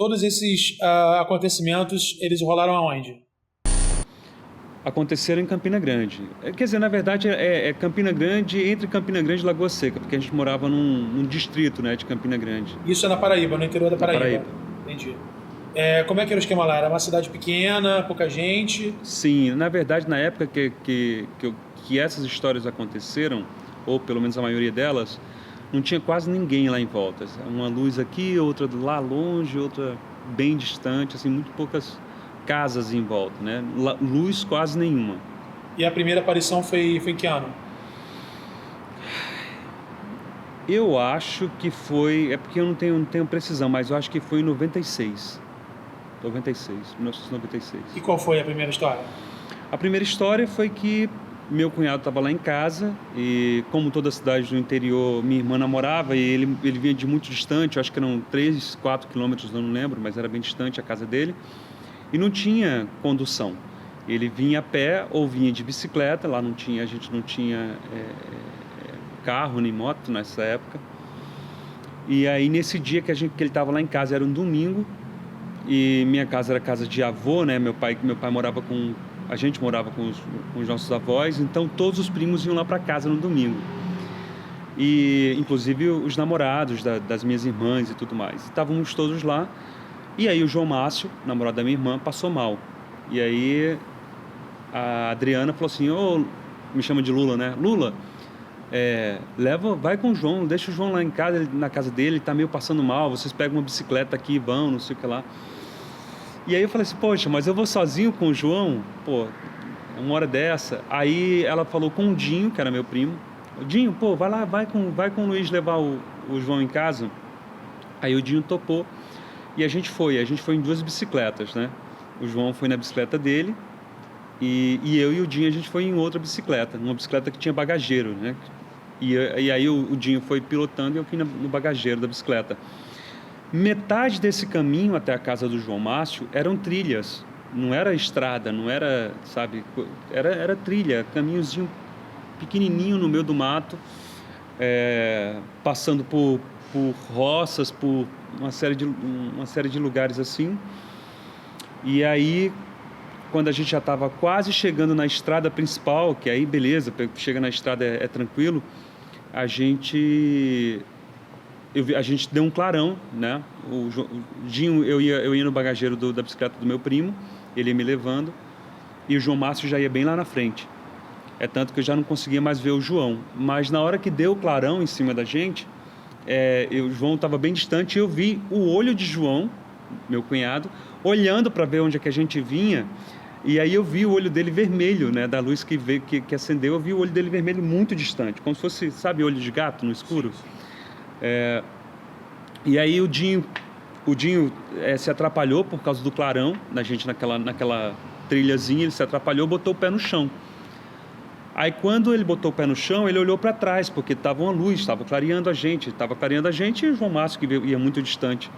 Todos esses acontecimentos, eles rolaram aonde? Aconteceram em Campina Grande. Quer dizer, na verdade, é Campina Grande, entre Campina Grande e Lagoa Seca, porque a gente morava num distrito, né, de Campina Grande. Isso é na Paraíba, no interior da Na Paraíba. Paraíba. Entendi. Como é que era o esquema lá? Era uma cidade pequena, pouca gente? Sim, na verdade, na época que essas histórias aconteceram, ou pelo menos a maioria delas, não tinha quase ninguém lá em volta. Uma luz aqui, outra lá longe, outra bem distante, assim, muito poucas casas em volta, né? Luz quase nenhuma. E a primeira aparição foi em que ano? Eu acho que foi, é porque eu não tenho precisão, mas eu acho que foi em 96. 1996. E qual foi a primeira história? A primeira história foi que meu cunhado estava lá em casa e, como toda cidade do interior, minha irmã namorava e ele vinha de muito distante, eu acho que eram 3, 4 quilômetros, eu não lembro, mas era bem distante a casa dele. E não tinha condução. Ele vinha a pé ou vinha de bicicleta, lá a gente não tinha carro nem moto nessa época. E aí nesse dia que ele estava lá em casa, era um domingo, e minha casa era casa de avô, né? Meu pai morava a gente morava com os nossos avós, então todos os primos iam lá para casa no domingo. E inclusive os namorados das minhas irmãs e tudo mais. Estávamos todos lá. E aí o João Márcio, namorado da minha irmã, passou mal. E aí a Adriana falou assim, me chama de Lula, né? Lula, vai com o João, deixa o João lá em casa, na casa dele, tá meio passando mal, vocês pegam uma bicicleta aqui e vão, não sei o que lá. E aí eu falei assim, poxa, mas eu vou sozinho com o João? Pô, uma hora dessa. Aí ela falou com o Dinho, que era meu primo. Dinho, pô, vai lá, vai com o Luiz levar o João em casa. Aí o Dinho topou. E a gente foi em 2 bicicletas, né? O João foi na bicicleta dele e eu e o Dinho a gente foi em outra bicicleta, numa bicicleta que tinha bagageiro, né? E aí o Dinho foi pilotando e eu fui no bagageiro da bicicleta. Metade desse caminho até a casa do João Márcio eram trilhas, não era estrada, não era, sabe, era trilha, caminhozinho pequenininho no meio do mato, passando por roças, por uma série de lugares assim. E aí, quando a gente já estava quase chegando na estrada principal, que aí beleza, chega na estrada é tranquilo, a gente deu um clarão, né? O Dinho, eu ia no bagageiro da bicicleta do meu primo, ele ia me levando, e o João Márcio já ia bem lá na frente. É tanto que eu já não conseguia mais ver o João. Mas na hora que deu o clarão em cima da gente, o João estava bem distante e eu vi o olho de João, meu cunhado, olhando para ver onde é que a gente vinha. E aí eu vi o olho dele vermelho, né, da luz que veio, que acendeu, eu vi o olho dele vermelho muito distante, como se fosse, sabe, olho de gato no escuro. E aí o Dinho se atrapalhou por causa do clarão da gente naquela trilhazinha, ele se atrapalhou, botou o pé no chão. Aí quando ele botou o pé no chão, ele olhou para trás, porque estava uma luz, estava clareando a gente e o João Márcio, que ia muito distante.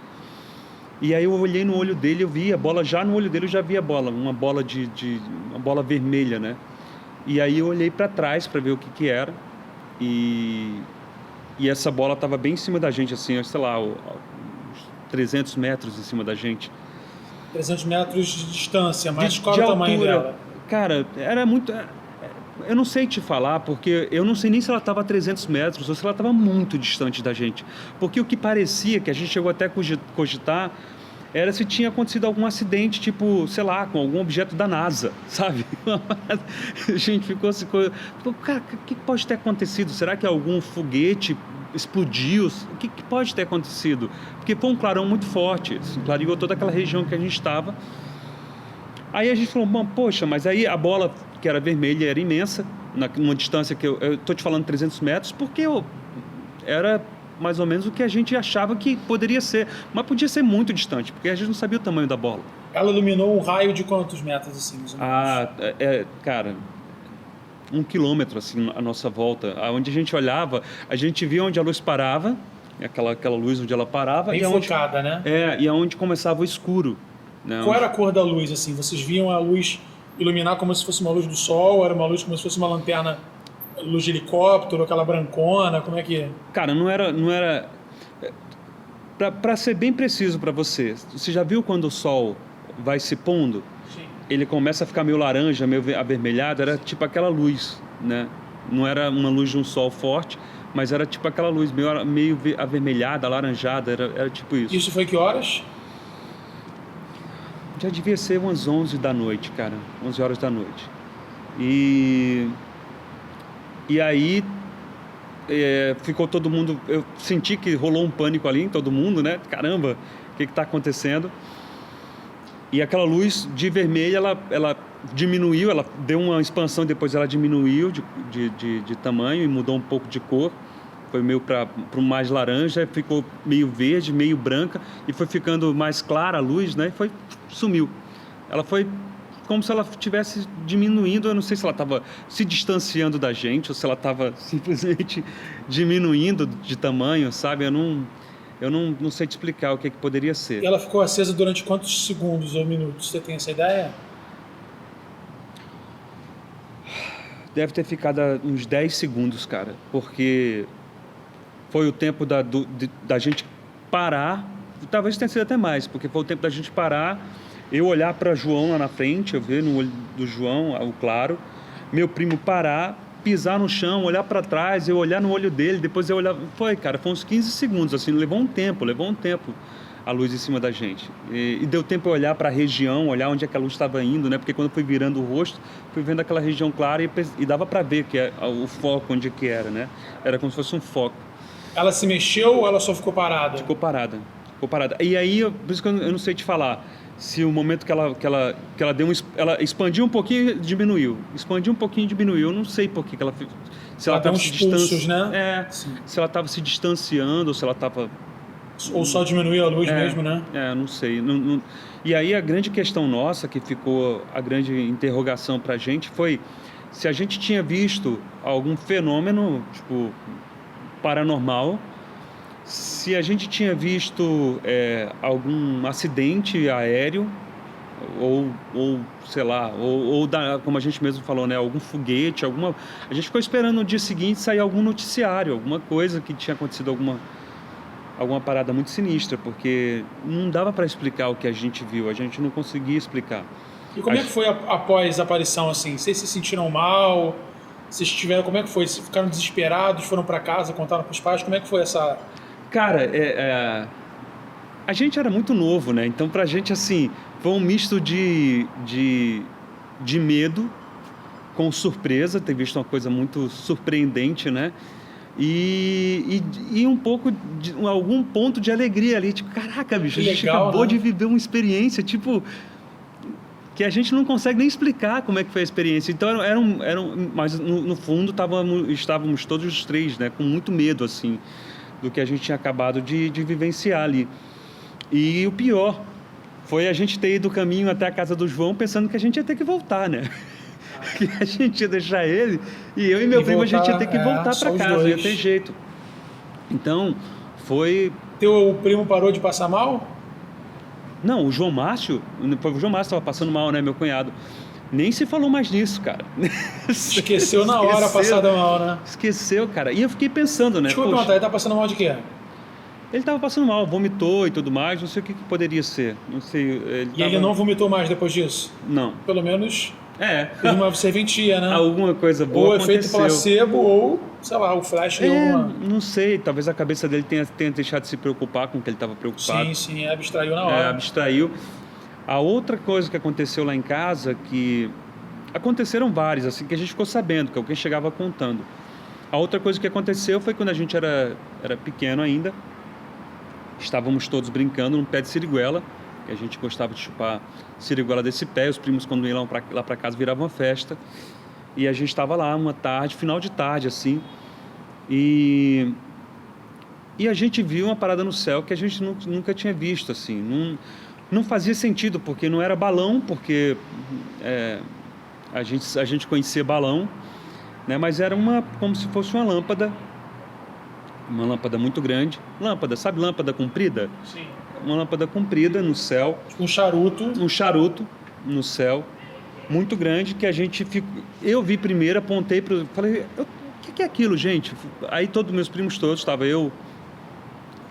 E aí eu olhei no olho dele, eu vi a bola, já no olho dele eu já vi a bola, uma bola uma bola vermelha, né? E aí eu olhei para trás para ver o que era, e essa bola estava bem em cima da gente, assim, sei lá, uns 300 metros em cima da gente. 300 metros de distância, mas qual de era o tamanho altura, dela? Cara, era muito... Eu não sei te falar, porque eu não sei nem se ela estava a 300 metros ou se ela estava muito distante da gente. Porque o que parecia, que a gente chegou até a cogitar, era se tinha acontecido algum acidente, tipo, sei lá, com algum objeto da NASA, sabe? A gente ficou assim, cara, o que pode ter acontecido? Será que algum foguete explodiu? O que pode ter acontecido? Porque foi um clarão muito forte, assim, clareou toda aquela região que a gente estava. Aí a gente falou, bom, poxa, mas aí a bola que era vermelha era imensa, numa distância que eu tô te falando 300 metros, porque era mais ou menos o que a gente achava que poderia ser, mas podia ser muito distante, porque a gente não sabia o tamanho da bola. Ela iluminou um raio de quantos metros, assim, mais ou menos? Cara, 1 quilômetro, assim, à nossa volta. Onde a gente olhava, a gente via onde a luz parava, aquela luz onde ela parava. Bem focada, né? E aonde começava o escuro. Né? Qual era a cor da luz, assim? Vocês viam a luz iluminar como se fosse uma luz do sol? Era uma luz como se fosse uma lanterna, luz de helicóptero, aquela brancona? Como é que... Cara, não era... Para ser bem preciso para você já viu quando o sol vai se pondo? Sim. Ele começa a ficar meio laranja, meio avermelhado, era tipo aquela luz, né? Não era uma luz de um sol forte, mas era tipo aquela luz meio avermelhada, alaranjada, era tipo isso. Isso foi que horas? Já devia ser umas 11 da noite, cara, 11 horas da noite. E aí ficou todo mundo, eu senti que rolou um pânico ali em todo mundo, né? Caramba, o que está acontecendo? E aquela luz de vermelho, ela diminuiu, ela deu uma expansão, depois ela diminuiu de tamanho e mudou um pouco de cor. Foi meio para mais laranja, ficou meio verde, meio branca, e foi ficando mais clara a luz, né? E sumiu. Ela foi como se ela estivesse diminuindo, eu não sei se ela estava se distanciando da gente, ou se ela estava simplesmente diminuindo de tamanho, sabe? Eu não sei te explicar o que poderia ser. E ela ficou acesa durante quantos segundos ou minutos? Você tem essa ideia? Deve ter ficado uns 10 segundos, cara, porque foi o tempo da gente parar, talvez tenha sido até mais, porque foi o tempo da gente parar, eu olhar para João lá na frente, eu ver no olho do João, o claro, meu primo parar, pisar no chão, olhar para trás, eu olhar no olho dele, depois eu olhar... Foi uns 15 segundos, assim, levou um tempo a luz em cima da gente. E deu tempo eu olhar para a região, olhar onde é que a luz estava indo, né? Porque quando eu fui virando o rosto, fui vendo aquela região clara e dava para ver que o foco onde que era, né? Era como se fosse um foco. Ela se mexeu ou ela só ficou parada? Ficou parada. E aí, por isso que eu não sei te falar, se o momento que ela deu ela expandiu um pouquinho e diminuiu. Expandiu um pouquinho e diminuiu. Eu não sei por que ela fez. Se ela estava se distanciando. Né? Se ela estava se distanciando, ou se ela estava. Ou só diminuiu a luz mesmo, né? Não sei. E aí a grande questão nossa, que ficou a grande interrogação pra gente, foi se a gente tinha visto algum fenômeno, tipo, paranormal, se a gente tinha visto algum acidente aéreo, ou sei lá, como a gente mesmo falou, né, algum foguete, a gente ficou esperando no dia seguinte sair algum noticiário, alguma coisa que tinha acontecido, alguma parada muito sinistra, porque não dava para explicar o que a gente viu, a gente não conseguia explicar. E como é que foi após a aparição, assim? Vocês se sentiram mal? Como é que foi? Vocês ficaram desesperados, foram para casa, contaram para os pais? Como é que foi essa... Cara, a gente era muito novo, né? Então, pra gente, assim, foi um misto de medo com surpresa, ter visto uma coisa muito surpreendente, né? E um pouco de algum ponto de alegria ali, tipo, caraca, bicho, a gente acabou de viver uma experiência, tipo, que a gente não consegue nem explicar como é que foi a experiência. Então, mas no fundo estávamos todos os três, né? Com muito medo, assim, do que a gente tinha acabado de vivenciar ali. E o pior foi a gente ter ido o caminho até a casa do João pensando que a gente ia ter que voltar, né? Que a gente ia deixar ele e eu e meu primo, a gente ia ter que voltar para casa, não ia ter jeito. Então, foi... Teu primo parou de passar mal? Não, o João Márcio estava passando mal, né, meu cunhado. Nem se falou mais nisso, cara. Esqueceu na hora, passada mal, né? Esqueceu, cara. E eu fiquei pensando, né? Desculpa perguntar, ele tá passando mal de quê? Ele estava passando mal, vomitou e tudo mais, não sei o que poderia ser. Não sei. Ele não vomitou mais depois disso? Não. Pelo menos... Fez uma serventia, né? Alguma coisa boa aconteceu. Ou efeito placebo, ou, sei lá, o flash de alguma... Não sei, talvez a cabeça dele tenha deixado de se preocupar com o que ele estava preocupado. Sim, abstraiu na hora. Abstraiu. A outra coisa que aconteceu lá em casa, que aconteceram várias, assim, que a gente ficou sabendo, que alguém chegava contando. A outra coisa que aconteceu foi quando a gente era pequeno ainda, estávamos todos brincando num pé de siriguela, que a gente gostava de chupar siriguela desse pé, os primos quando iam lá para casa viravam uma festa, e a gente estava lá uma tarde, final de tarde, assim, e a gente viu uma parada no céu que a gente nunca tinha visto, assim, não fazia sentido, porque não era balão, porque a gente conhecia balão, né, mas era como se fosse uma lâmpada muito grande, sabe lâmpada comprida? Sim. Uma lâmpada comprida no céu. Tipo um charuto no céu, muito grande, que a gente ficou... Eu vi primeiro, apontei para... Falei, o que é aquilo, gente? Aí todos meus primos todos, estava eu,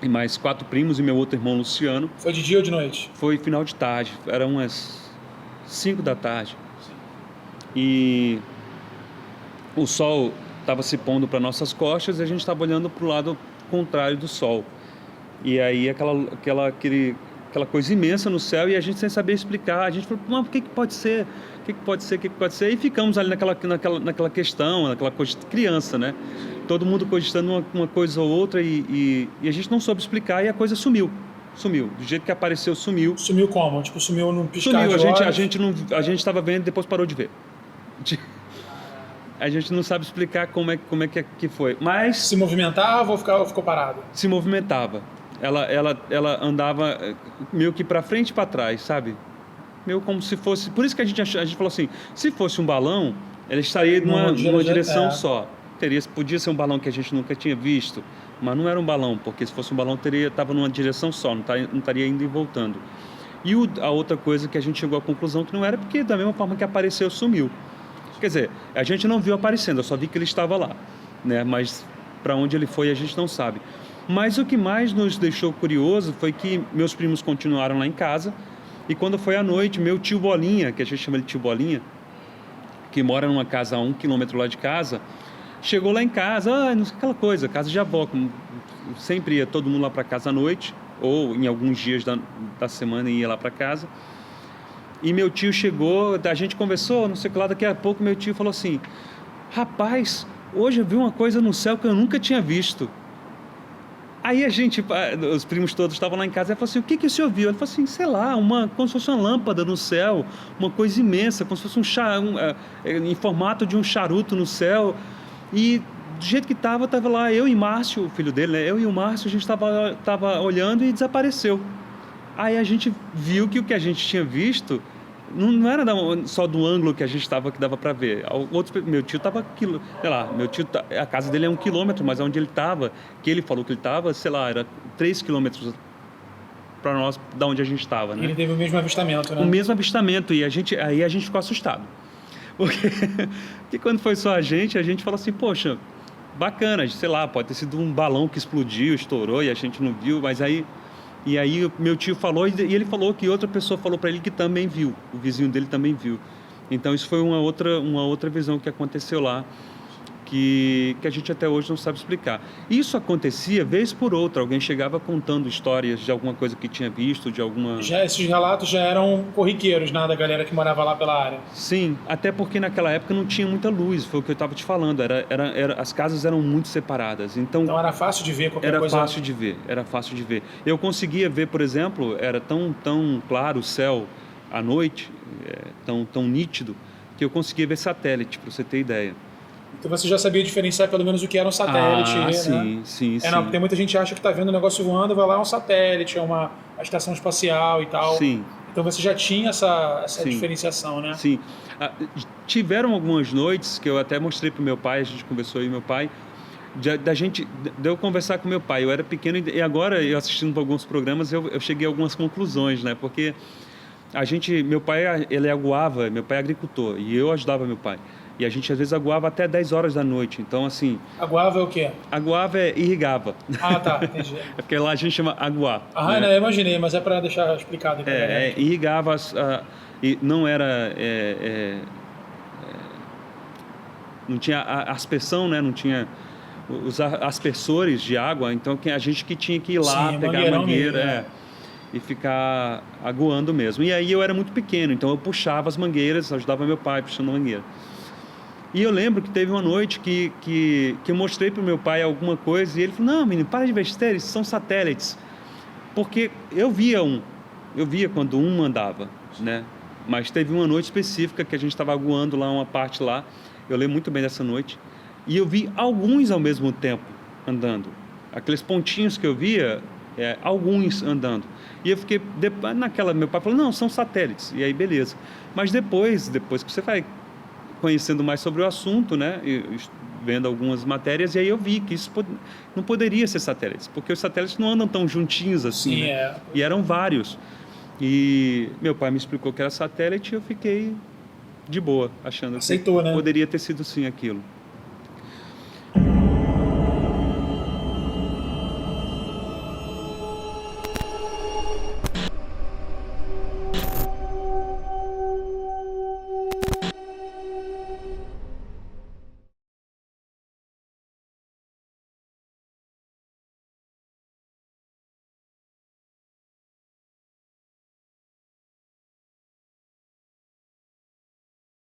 e mais 4 primos e meu outro irmão Luciano. Foi de dia ou de noite? Foi final de tarde, eram umas 5 da tarde. E o sol estava se pondo para nossas costas e a gente estava olhando para o lado contrário do sol. E aí aquela coisa imensa no céu e a gente sem saber explicar. A gente falou, mas o que pode ser? O que pode ser? O que pode ser? E ficamos ali naquela questão, naquela coisa de criança, né? Todo mundo cogitando uma coisa ou outra e a gente não soube explicar e a coisa sumiu. Sumiu. Do jeito que apareceu, sumiu. Sumiu como? Tipo, sumiu num piscar Sumiu. de olhos? A gente estava vendo e depois parou de ver. A gente não sabe explicar como é que foi. Mas se movimentava ou ficou parado? Se movimentava. Ela andava meio que para frente e para trás, sabe? Meio como se fosse... Por isso que a gente falou assim, se fosse um balão, ela estaria numa direção só. Podia ser um balão que a gente nunca tinha visto, mas não era um balão, porque se fosse um balão, estava numa direção só, não estaria indo e voltando. E a outra coisa que a gente chegou à conclusão que não era, porque da mesma forma que apareceu, sumiu. Quer dizer, a gente não viu aparecendo, eu só vi que ele estava lá, né? Mas para onde ele foi a gente não sabe. Mas o que mais nos deixou curioso foi que meus primos continuaram lá em casa e quando foi à noite, meu tio Bolinha, que a gente chama de tio Bolinha, que mora numa casa a 1 quilômetro lá de casa, chegou lá em casa, aquela coisa, casa de avó, como sempre ia todo mundo lá para casa à noite, ou em alguns dias da semana ia lá para casa. E meu tio chegou, a gente conversou, não sei o que lá, daqui a pouco meu tio falou assim, rapaz, hoje eu vi uma coisa no céu que eu nunca tinha visto. Aí os primos todos estavam lá em casa, e falou assim, o que o senhor viu? Ele falou assim, sei lá, como se fosse uma lâmpada no céu, uma coisa imensa, como se fosse em formato de um charuto no céu. E do jeito que estava lá eu e Márcio, o filho dele, né? Eu e o Márcio, a gente estava olhando e desapareceu. Aí a gente viu que o que a gente tinha visto não era só do ângulo que a gente estava que dava para ver. Meu tio estava, sei lá, a casa dele é 1 quilômetro, mas onde ele estava, que ele falou que ele estava, sei lá, era 3 quilômetros para nós, da onde a gente estava, né? Ele teve o mesmo avistamento, né? O mesmo avistamento, e aí a gente ficou assustado. Porque quando foi só a gente falou assim, poxa, bacana, sei lá, pode ter sido um balão que explodiu, estourou e a gente não viu, mas aí... E aí meu tio falou, e ele falou que outra pessoa falou para ele que também viu, o vizinho dele também viu. Então isso foi uma outra visão que aconteceu lá, que a gente até hoje não sabe explicar. Isso acontecia vez por outra, alguém chegava contando histórias de alguma coisa que tinha visto, de alguma... Esses relatos já eram corriqueiros, né, da galera que morava lá pela área. Sim, até porque naquela época não tinha muita luz, foi o que eu estava te falando, as casas eram muito separadas. Então era fácil de ver qualquer coisa? Era fácil de ver. Eu conseguia ver, por exemplo, era tão claro o céu à noite, tão nítido, que eu conseguia ver satélite, para você ter ideia. Então você já sabia diferenciar pelo menos o que era um satélite, né? Sim. Não, porque muita gente acha que está vendo o negócio voando, vai lá, é um satélite, é uma estação espacial e tal. Sim. Então você já tinha essa diferenciação, né? Sim. Tiveram algumas noites que eu até mostrei para o meu pai, a gente conversou aí, meu pai, de eu conversar com meu pai. Eu era pequeno e agora, eu assistindo alguns programas, eu cheguei a algumas conclusões, né? Porque meu pai, ele aguava, meu pai é agricultor, e eu ajudava meu pai. E a gente, às vezes, aguava até 10 horas da noite. Então, assim... Aguava é o quê? Aguava é irrigava. Ah, tá. Entendi. É porque lá a gente chama aguar. Ah, né? Eu imaginei, mas é para deixar explicado. Irrigava, e não era... não tinha aspersão, né? Não tinha os aspersores de água. Então, a gente que tinha que ir lá, pegar a mangueira... E ficar aguando mesmo. E aí eu era muito pequeno, então eu puxava as mangueiras, ajudava meu pai puxando a mangueira. E eu lembro que teve uma noite que eu mostrei para o meu pai alguma coisa e ele falou, não, menino, para de besteira, isso são satélites. Porque eu via quando um andava, né? Mas teve uma noite específica que a gente estava aguando lá, uma parte lá, eu lembro muito bem dessa noite, e eu vi alguns ao mesmo tempo andando. Aqueles pontinhos que eu via, alguns andando. E eu fiquei, meu pai falou, não, são satélites. E aí, beleza. Mas depois que você vai conhecendo mais sobre o assunto, né, e vendo algumas matérias, e aí eu vi que isso não poderia ser satélites, porque os satélites não andam tão juntinhos assim, sim, né? E eram vários. E meu pai me explicou que era satélite e eu fiquei de boa, achando aceitou, que né? Poderia ter sido sim aquilo.